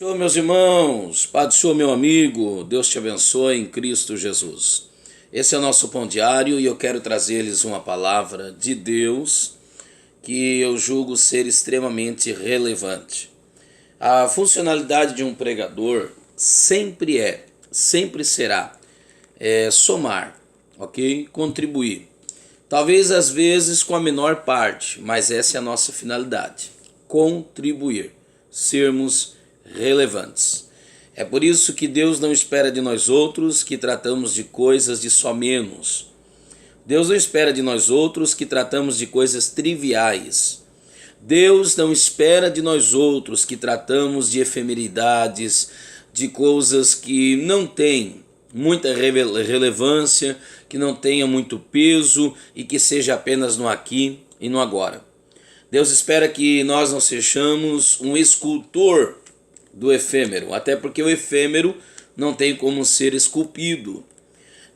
Senhor, meus irmãos, Pai do Senhor, meu amigo, Deus te abençoe em Cristo Jesus. Esse é o nosso pão diário e eu quero trazer-lhes uma palavra de Deus que eu julgo ser extremamente relevante. A funcionalidade de um pregador sempre será somar, ok? Contribuir. Talvez às vezes com a menor parte, mas essa é a nossa finalidade: contribuir, sermos relevantes. É por isso que Deus não espera de nós outros que tratamos de coisas de só menos. Deus não espera de nós outros que tratamos de coisas triviais. Deus não espera de nós outros que tratamos de efemeridades, de coisas que não têm muita relevância, que não tenham muito peso e que seja apenas no aqui e no agora. Deus espera que nós não sejamos um escultor do efêmero, até porque o efêmero não tem como ser esculpido.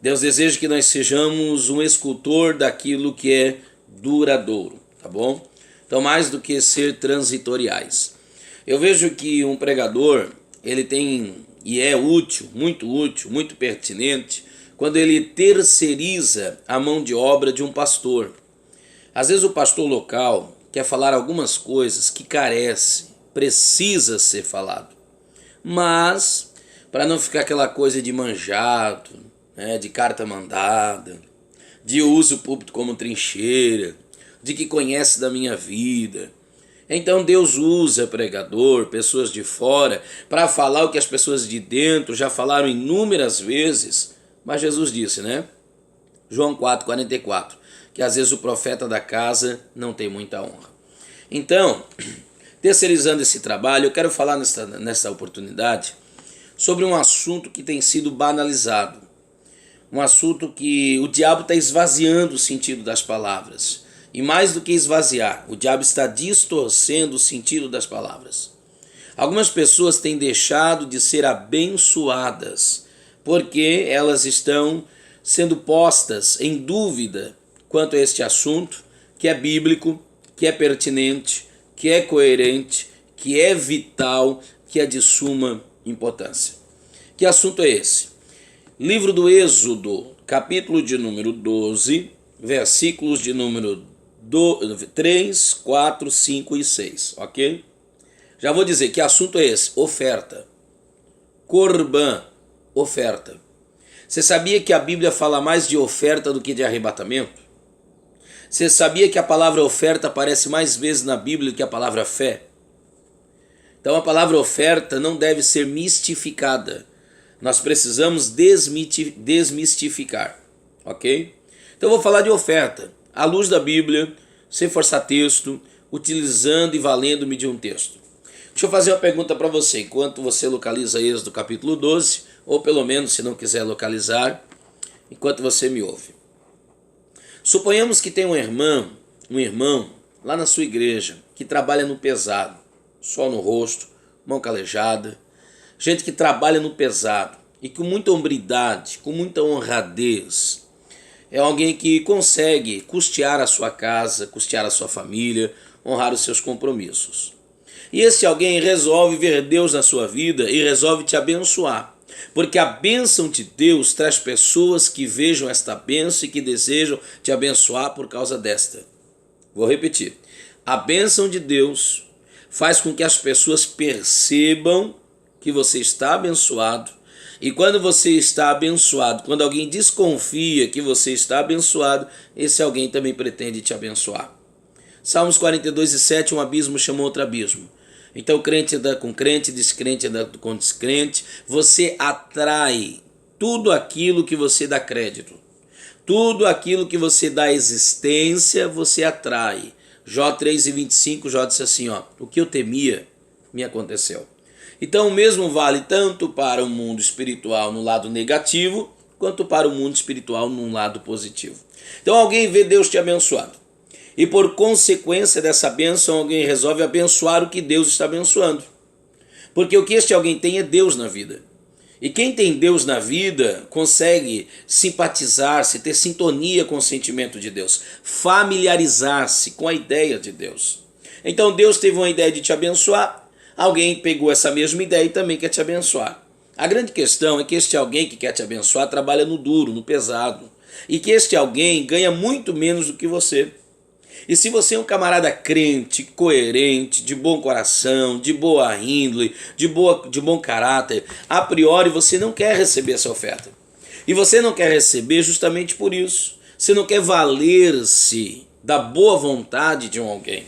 Deus deseja que nós sejamos um escultor daquilo que é duradouro, tá bom? Então, mais do que ser transitoriais. Eu vejo que um pregador, ele tem, e é útil, muito pertinente, quando ele terceiriza a mão de obra de um pastor. Às vezes o pastor local quer falar algumas coisas que precisa ser falado. Mas, para não ficar aquela coisa de manjado, de carta mandada, de uso público como trincheira, de que conhece da minha vida, então Deus usa pregador, pessoas de fora, para falar o que as pessoas de dentro já falaram inúmeras vezes. Mas Jesus disse, João 4,44, que às vezes o profeta da casa não tem muita honra. Então, terceirizando esse trabalho, eu quero falar nessa oportunidade sobre um assunto que tem sido banalizado. Um assunto que o diabo está esvaziando o sentido das palavras. E mais do que esvaziar, o diabo está distorcendo o sentido das palavras. Algumas pessoas têm deixado de ser abençoadas porque elas estão sendo postas em dúvida quanto a este assunto, que é bíblico, que é pertinente, que é coerente, que é vital, que é de suma importância. Que assunto é esse? Livro do Êxodo, capítulo de número 12, versículos de número 3, 4, 5 e 6, ok? Já vou dizer que assunto é esse: oferta. Corban, oferta. Você sabia que a Bíblia fala mais de oferta do que de arrebatamento? Você sabia que a palavra oferta aparece mais vezes na Bíblia do que a palavra fé? Então a palavra oferta não deve ser mistificada. Nós precisamos desmistificar, ok? Então eu vou falar de oferta, à luz da Bíblia, sem forçar texto, utilizando e valendo-me de um texto. Deixa eu fazer uma pergunta para você, enquanto você localiza Êxodo capítulo 12, ou pelo menos, se não quiser localizar, enquanto você me ouve. Suponhamos que tem um irmão lá na sua igreja que trabalha no pesado, sol no rosto, mão calejada, gente que trabalha no pesado e com muita hombridade, com muita honradez. É alguém que consegue custear a sua casa, custear a sua família, honrar os seus compromissos. E esse alguém resolve ver Deus na sua vida e resolve te abençoar. Porque a bênção de Deus traz pessoas que vejam esta bênção e que desejam te abençoar por causa desta. Vou repetir. A bênção de Deus faz com que as pessoas percebam que você está abençoado. E quando você está abençoado, quando alguém desconfia que você está abençoado, esse alguém também pretende te abençoar. Salmos 42:7, um abismo chamou outro abismo. Então crente anda com crente, descrente anda com descrente. Você atrai tudo aquilo que você dá crédito. Tudo aquilo que você dá existência, você atrai. Jó 3:25, Jó disse assim, o que eu temia me aconteceu. Então o mesmo vale tanto para o mundo espiritual no lado negativo, quanto para o mundo espiritual no lado positivo. Então alguém vê Deus te abençoando. E por consequência dessa bênção, alguém resolve abençoar o que Deus está abençoando. Porque o que este alguém tem é Deus na vida. E quem tem Deus na vida consegue simpatizar-se, ter sintonia com o sentimento de Deus, familiarizar-se com a ideia de Deus. Então Deus teve uma ideia de te abençoar, alguém pegou essa mesma ideia e também quer te abençoar. A grande questão é que este alguém que quer te abençoar trabalha no duro, no pesado, e que este alguém ganha muito menos do que você. E se você é um camarada crente, coerente, de bom coração, de boa índole, de bom caráter, a priori você não quer receber essa oferta. E você não quer receber justamente por isso. Você não quer valer-se da boa vontade de um alguém.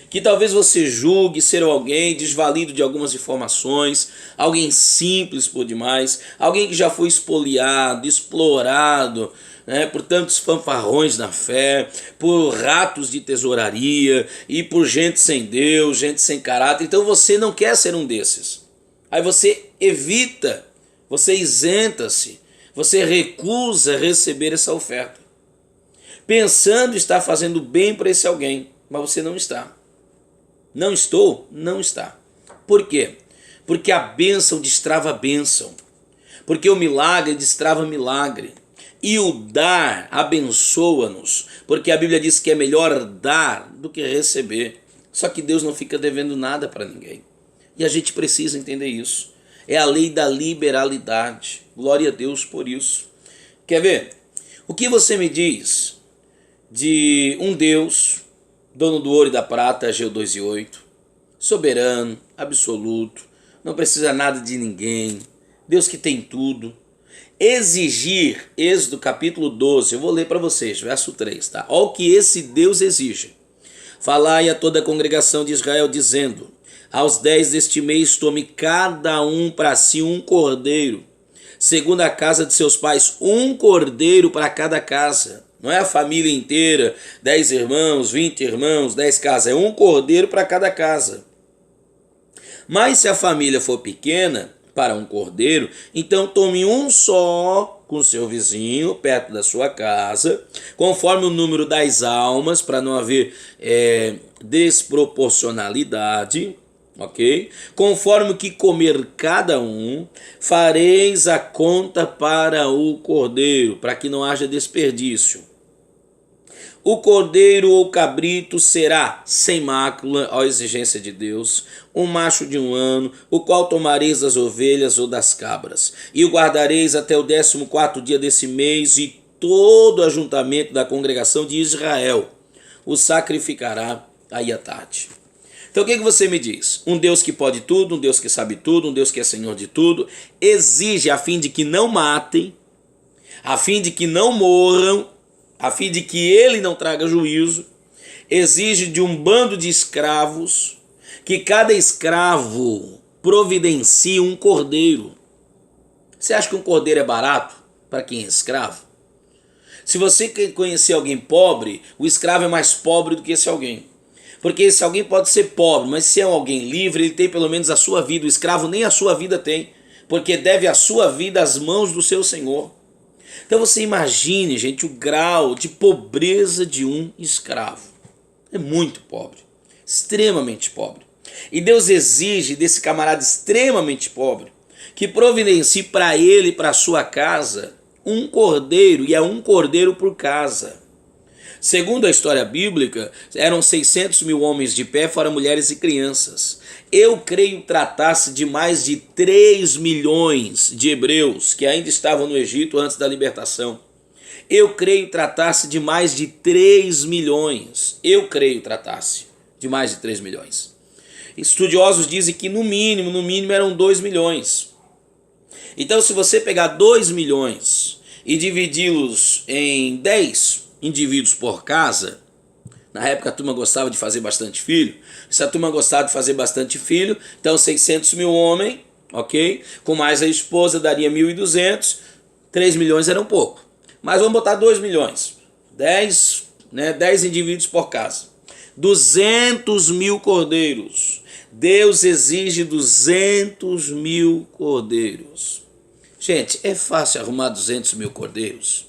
Que talvez você julgue ser alguém desvalido de algumas informações, alguém simples por demais, alguém que já foi espoliado, explorado, por tantos fanfarrões na fé, por ratos de tesouraria e por gente sem Deus, gente sem caráter. Então você não quer ser um desses. Aí você evita, você isenta-se, você recusa receber essa oferta, pensando estar fazendo bem para esse alguém, mas você não está. Não estou? Não está. Por quê? Porque a bênção destrava a bênção. Porque o milagre destrava milagre. E o dar abençoa-nos. Porque a Bíblia diz que é melhor dar do que receber. Só que Deus não fica devendo nada para ninguém. E a gente precisa entender isso. É a lei da liberalidade. Glória a Deus por isso. Quer ver? O que você me diz de um Deus, dono do ouro e da prata, Ageu 2:8, soberano, absoluto, não precisa nada de ninguém, Deus que tem tudo, exigir, Êxodo capítulo 12, eu vou ler para vocês, verso 3, tá? Olha o que esse Deus exige. Falai a toda a congregação de Israel, dizendo: aos 10 deste mês tome cada um para si um cordeiro, segundo a casa de seus pais, um cordeiro para cada casa. Não é a família inteira, 10 irmãos, 20 irmãos, 10 casas. É um cordeiro para cada casa. Mas se a família for pequena, para um cordeiro, então tome um só com seu vizinho, perto da sua casa, conforme o número das almas, para não haver desproporcionalidade. Ok? Conforme o que comer cada um, fareis a conta para o cordeiro, para que não haja desperdício. O cordeiro ou cabrito será sem mácula, à exigência de Deus, um macho de 1 ano, o qual tomareis das ovelhas ou das cabras, e o guardareis até o 14º dia desse mês, e todo o ajuntamento da congregação de Israel o sacrificará aí à tarde. Então o que você me diz? Um Deus que pode tudo, um Deus que sabe tudo, um Deus que é Senhor de tudo, exige a fim de que não matem, a fim de que não morram, a fim de que ele não traga juízo, exige de um bando de escravos, que cada escravo providencie um cordeiro. Você acha que um cordeiro é barato para quem é escravo? Se você conhecer alguém pobre, o escravo é mais pobre do que esse alguém. Porque esse alguém pode ser pobre, mas se é alguém livre, ele tem pelo menos a sua vida. O escravo nem a sua vida tem, porque deve a sua vida às mãos do seu senhor. Então você imagine, gente, o grau de pobreza de um escravo. É muito pobre, extremamente pobre. E Deus exige desse camarada extremamente pobre que providencie para ele e para sua casa um cordeiro, e é um cordeiro por casa. Segundo a história bíblica, eram 600 mil homens de pé, fora mulheres e crianças. Eu creio tratar-se de mais de 3 milhões de hebreus que ainda estavam no Egito antes da libertação. Eu creio tratar-se de mais de 3 milhões. Eu creio tratar-se de mais de 3 milhões. Estudiosos dizem que no mínimo eram 2 milhões. Então se você pegar 2 milhões e dividi-los em 10 indivíduos por casa, na época a turma gostava de fazer bastante filho, se a turma gostava de fazer bastante filho, então 600 mil homens, ok? Com mais a esposa daria 1.200, 3 milhões era um pouco. Mas vamos botar 2 milhões, 10 indivíduos por casa. 200 mil cordeiros. Deus exige 200 mil cordeiros. Gente, é fácil arrumar 200 mil cordeiros?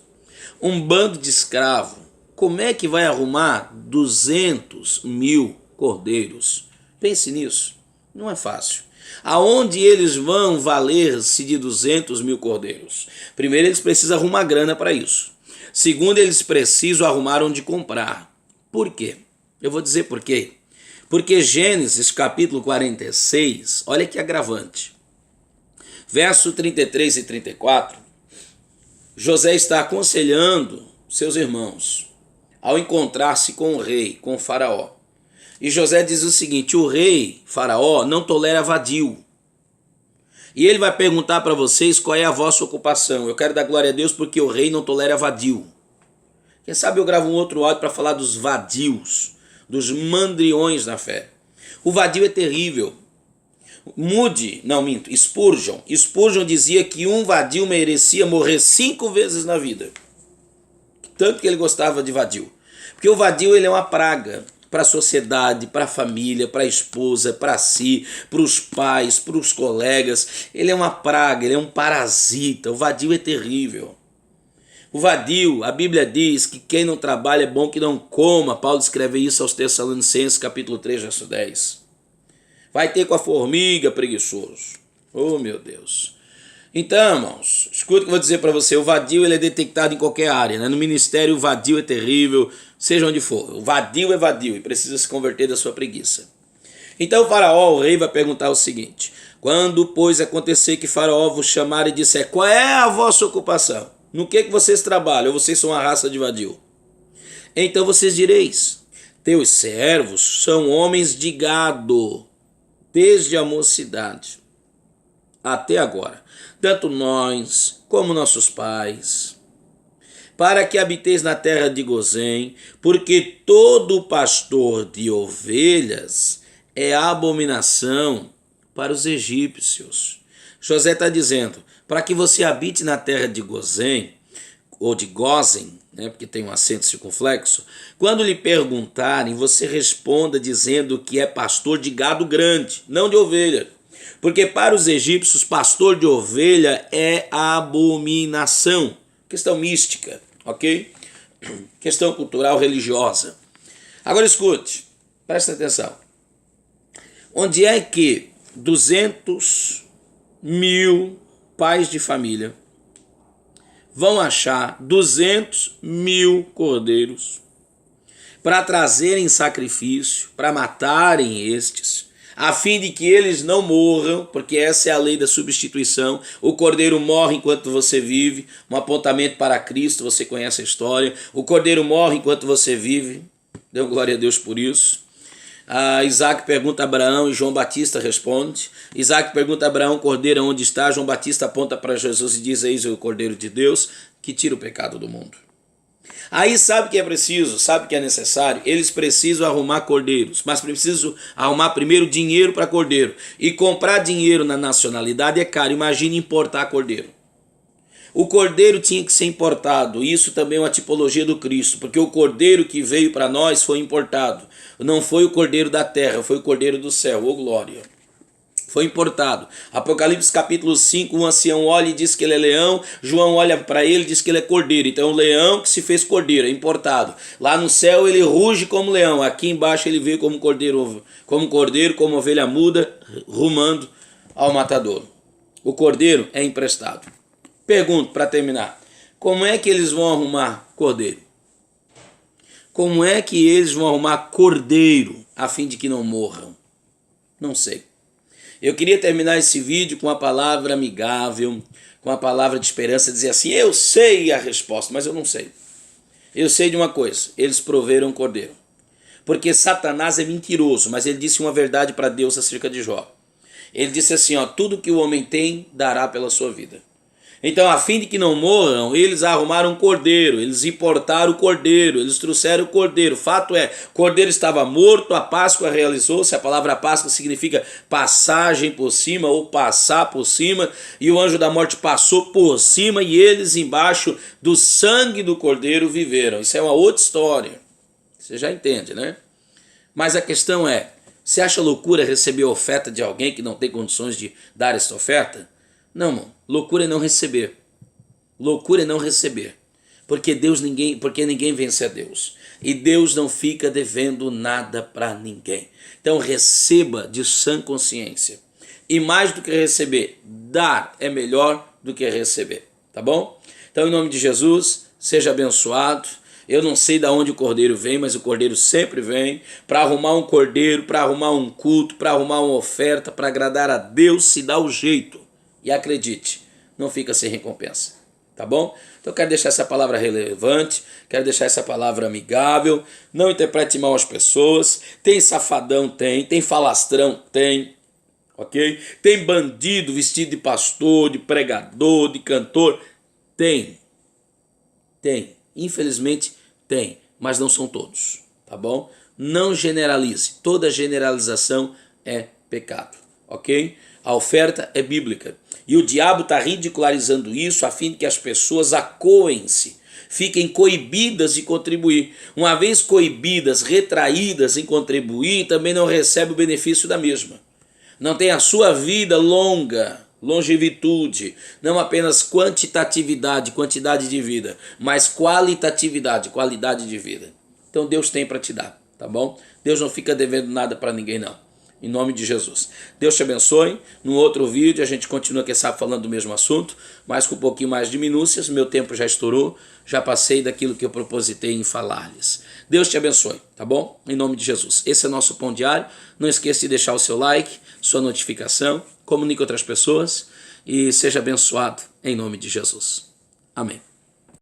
Um bando de escravo, como é que vai arrumar 200 mil cordeiros? Pense nisso, não é fácil. Aonde eles vão valer-se de 200 mil cordeiros? Primeiro, eles precisam arrumar grana para isso. Segundo, eles precisam arrumar onde comprar. Por quê? Eu vou dizer por quê. Porque Gênesis capítulo 46, olha que agravante. Verso 33 e 34, José está aconselhando seus irmãos ao encontrar-se com o rei, com o faraó. E José diz o seguinte: o rei, faraó, não tolera vadio. E ele vai perguntar para vocês qual é a vossa ocupação. Eu quero dar glória a Deus porque o rei não tolera vadio. Quem sabe eu gravo um outro áudio para falar dos vadios, dos mandriões na fé. O vadio é terrível. Spurgeon dizia que um vadio merecia morrer 5 vezes na vida. Tanto que ele gostava de vadio. Porque o vadio ele é uma praga para a sociedade, para a família, para a esposa, para si, para os pais, para os colegas. Ele é uma praga, ele é um parasita. O vadio é terrível. O vadio, a Bíblia diz que quem não trabalha é bom que não coma. Paulo escreve isso aos Tessalonicenses, capítulo 3, verso 10. Vai ter com a formiga, preguiçoso. Oh, meu Deus. Então, irmãos, escuta o que eu vou dizer para você. O vadio ele é detectado em qualquer área, né? No ministério o vadio é terrível, seja onde for. O vadio é vadio e precisa se converter da sua preguiça. Então o faraó, o rei, vai perguntar o seguinte: quando, pois, acontecer que faraó vos chamar e disser qual é a vossa ocupação? No que vocês trabalham? Ou vocês são uma raça de vadio? Então vocês direis: teus servos são homens de gado, desde a mocidade até agora, tanto nós como nossos pais, para que habiteis na terra de Gozém, porque todo pastor de ovelhas é abominação para os egípcios. José está dizendo, para que você habite na terra de Gozém, ou de Gósen, né, porque tem um acento circunflexo, quando lhe perguntarem, você responda dizendo que é pastor de gado grande, não de ovelha. Porque para os egípcios, pastor de ovelha é abominação. Questão mística, ok? Questão cultural religiosa. Agora escute, presta atenção. Onde é que 200.000 pais de família vão achar 200.000 cordeiros para trazerem sacrifício, para matarem estes, a fim de que eles não morram, porque essa é a lei da substituição. O cordeiro morre enquanto você vive, um apontamento para Cristo, você conhece a história. O cordeiro morre enquanto você vive, deu glória a Deus por isso. Isaac pergunta a Abraão e João Batista responde. Isaac pergunta a Abraão, cordeiro, onde está? João Batista aponta para Jesus e diz, eis o cordeiro de Deus que tira o pecado do mundo. Aí sabe o que é preciso, sabe o que é necessário? Eles precisam arrumar cordeiros, mas precisam arrumar primeiro dinheiro para cordeiro. E comprar dinheiro na nacionalidade é caro, imagine importar cordeiro. O cordeiro tinha que ser importado, isso também é uma tipologia do Cristo, porque o cordeiro que veio para nós foi importado. Não foi o cordeiro da terra, foi o cordeiro do céu, ô glória. Foi importado. Apocalipse capítulo 5, um ancião olha e diz que ele é leão, João olha para ele e diz que ele é cordeiro. Então o leão que se fez cordeiro, é importado. Lá no céu ele ruge como leão, aqui embaixo ele veio como cordeiro, como ovelha muda, rumando ao matadouro. O cordeiro é emprestado. Pergunto para terminar, como é que eles vão arrumar cordeiro? Como é que eles vão arrumar cordeiro a fim de que não morram? Não sei. Eu queria terminar esse vídeo com uma palavra amigável, com uma palavra de esperança, dizer assim, eu sei a resposta, mas eu não sei. Eu sei de uma coisa, eles proveram cordeiro. Porque Satanás é mentiroso, mas ele disse uma verdade para Deus acerca de Jó. Ele disse assim, tudo que o homem tem, dará pela sua vida. Então, a fim de que não morram, eles arrumaram cordeiro, eles importaram o cordeiro, eles trouxeram o cordeiro. Fato é, o cordeiro estava morto, a Páscoa realizou-se, a palavra Páscoa significa passagem por cima ou passar por cima, e o anjo da morte passou por cima e eles embaixo do sangue do cordeiro viveram. Isso é uma outra história, você já entende, né? Mas a questão é, você acha loucura receber a oferta de alguém que não tem condições de dar esta oferta? Não, irmão, loucura é não receber. Loucura é não receber. Porque ninguém vence a Deus. E Deus não fica devendo nada para ninguém. Então receba de sã consciência. E mais do que receber, dar é melhor do que receber. Tá bom? Então, em nome de Jesus, seja abençoado. Eu não sei de onde o cordeiro vem, mas o cordeiro sempre vem. Para arrumar um cordeiro, para arrumar um culto, para arrumar uma oferta, para agradar a Deus, se dá o jeito. E acredite, não fica sem recompensa. Tá bom? Então eu quero deixar essa palavra relevante, quero deixar essa palavra amigável. Não interprete mal as pessoas. Tem safadão? Tem falastrão? Tem. Ok? Tem bandido vestido de pastor, de pregador, de cantor? Tem. Infelizmente tem, mas não são todos, tá bom? Não generalize, toda generalização é pecado, ok? A oferta é bíblica e o diabo está ridicularizando isso a fim de que as pessoas acoem-se, fiquem coibidas de contribuir. Uma vez coibidas, retraídas em contribuir, também não recebe o benefício da mesma. Não tem a sua vida longa, longevitude, não apenas quantitatividade, quantidade de vida, mas qualitatividade, qualidade de vida. Então Deus tem para te dar, tá bom? Deus não fica devendo nada para ninguém não. Em nome de Jesus. Deus te abençoe. No outro vídeo a gente continua, quem sabe, falando do mesmo assunto, mas com um pouquinho mais de minúcias. Meu tempo já estourou, já passei daquilo que eu propositei em falar-lhes. Deus te abençoe, tá bom? Em nome de Jesus. Esse é o nosso Pão Diário. Não esqueça de deixar o seu like, sua notificação, comunique com outras pessoas e seja abençoado em nome de Jesus. Amém.